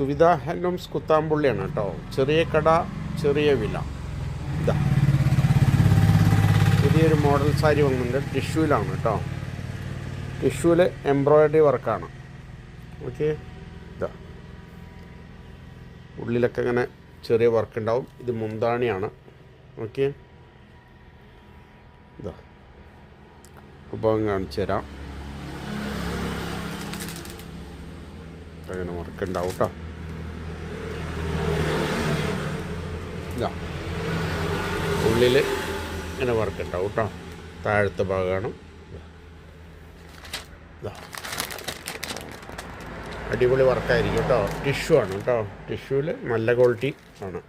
Suvidha handlooms കുത്താമ്പുള്ളിയാണ് കേട്ടോ. ചെറിയ കട, ചെറിയ വില. ഇതാ പുതിയൊരു മോഡൽ സാരി വന്നിട്ടുണ്ട്. ടിഷ്യൂലാണ് കേട്ടോ. ടിഷ്യൂവിൽ എംബ്രോയ്ഡറി വർക്കാണ്. ഓക്കെ, ഇതാ ഉള്ളിലൊക്കെ ഇങ്ങനെ ചെറിയ വർക്ക് ഉണ്ടാവും. ഇത് മുന്താണിയാണ്. ഓക്കെ, ഇതാ ഉപയോഗം കാണിച്ചു തരാം. അങ്ങനെ വർക്ക് ഉണ്ടാവും കേട്ടോ. ഇതാ ഉള്ളിൽ ഇങ്ങനെ വർക്ക് ഉണ്ടാവും കേട്ടോ. താഴത്തെ ഭാഗമാണ്. ഇതാ അടിപൊളി വർക്കായിരിക്കും കേട്ടോ. ടിഷ്യൂ ആണ് കേട്ടോ. ടിഷ്യൂവിൽ നല്ല ക്വാളിറ്റി ആണ്.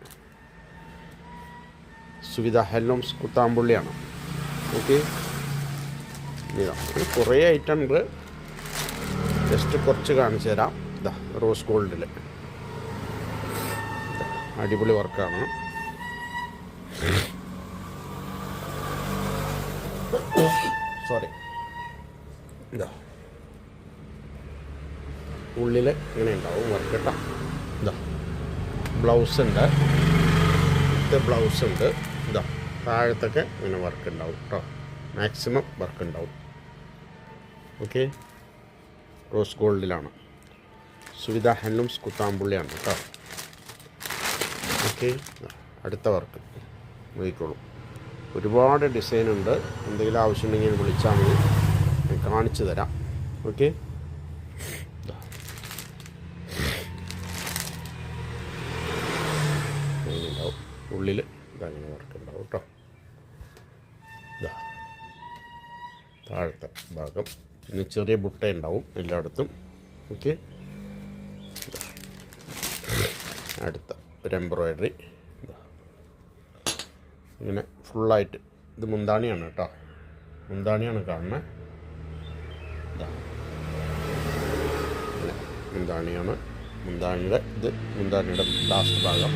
സുവിധ ഹാൻഡ്ലൂംസ് കുത്താമ്പുള്ളിയാണ്. ഓക്കെ, ഇതാ കുറേ ഐറ്റം ഉണ്ട്. ജസ്റ്റ് കുറച്ച് കാണിച്ചു തരാം. ഇതാ റോസ് ഗോൾഡിൽ അടിപൊളി വർക്കാണ്. സോറി, ഇതാ ഉള്ളിൽ ഇങ്ങനെ ഉണ്ടാവും വർക്ക് കേട്ടോ. ഇതാ ബ്ലൗസ് ഉണ്ട്. ഇത് ബ്ലൗസ് ഉണ്ട്. ഇതാ താഴത്തൊക്കെ ഇങ്ങനെ വർക്ക് ഉണ്ടാവും കേട്ടോ. മാക്സിമം വർക്ക് ഉണ്ടാവും. ഓക്കെ, റോസ് ഗോൾഡിലാണ്. സുവിധ ഹാൻഡ്ലൂംസ് കുത്താമ്പുള്ളിയാണ് കേട്ടോ. ഓക്കെ, അടുത്ത വർക്ക് നോക്കിക്കോളൂ. ഒരുപാട് ഡിസൈൻ ഉണ്ട്. എന്തെങ്കിലും ആവശ്യമുണ്ടെങ്കിൽ വിളിച്ചാൽ മതി, ഞാൻ കാണിച്ചു തരാം. ഓക്കെ, അങ്ങനെ ഉണ്ടാവും. ഉള്ളിൽ ഇതങ്ങനെ വർക്ക് ഉണ്ടാവും കേട്ടോ. ഇതാ താഴത്തെ ഭാഗം പിന്നെ ചെറിയ ബുട്ട ഉണ്ടാവും എല്ലായിടത്തും. ഓക്കെ, അടുത്ത ഒരു എംബ്രോയ്ഡറി ഇങ്ങനെ ഫുള്ളായിട്ട്. ഇത് മുന്താണിയാണ് കേട്ടോ. മുന്താണിയാണ് കാണുന്നത്. ഇതാ ഇങ്ങനെ മുന്താണിയാണ്. മുന്താണിയുടെ ഇത് മുന്താണിയുടെ ലാസ്റ്റ് ഭാഗം.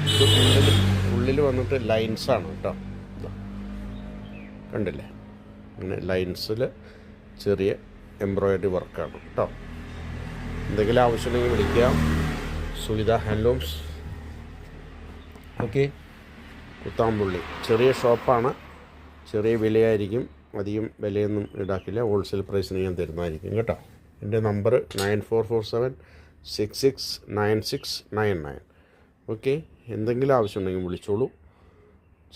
ഇത് ഉള്ളിൽ വന്നിട്ട് ലൈൻസാണ് കേട്ടോ. ഇതാ കണ്ടില്ലേ, ഇങ്ങനെ ലൈൻസിൽ ചെറിയ എംബ്രോയ്ഡറി വർക്കാണ് കേട്ടോ. എന്തെങ്കിലും ആവശ്യമുണ്ടെങ്കിൽ വിളിക്കുക. സുവിധ ഹാൻഡ്ലൂംസ്. ഓക്കെ, കുത്താമ്പുള്ളി ചെറിയ ഷോപ്പാണ്. ചെറിയ വിലയായിരിക്കും. അധികം വിലയൊന്നും ഈടാക്കില്ല. ഹോൾസെയിൽ പ്രൈസിന് ഞാൻ തരുന്നതായിരിക്കും കേട്ടോ. എൻ്റെ നമ്പർ 9447669699. ഓക്കെ, എന്തെങ്കിലും ആവശ്യമുണ്ടെങ്കിൽ വിളിച്ചോളൂ.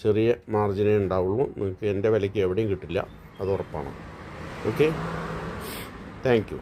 ചെറിയ മാർജിനേ ഉണ്ടാവുള്ളൂ. നിങ്ങൾക്ക് എൻ്റെ വിലയ്ക്ക് എവിടെയും കിട്ടില്ല, അത് ഉറപ്പാണ്. Okay, thank you.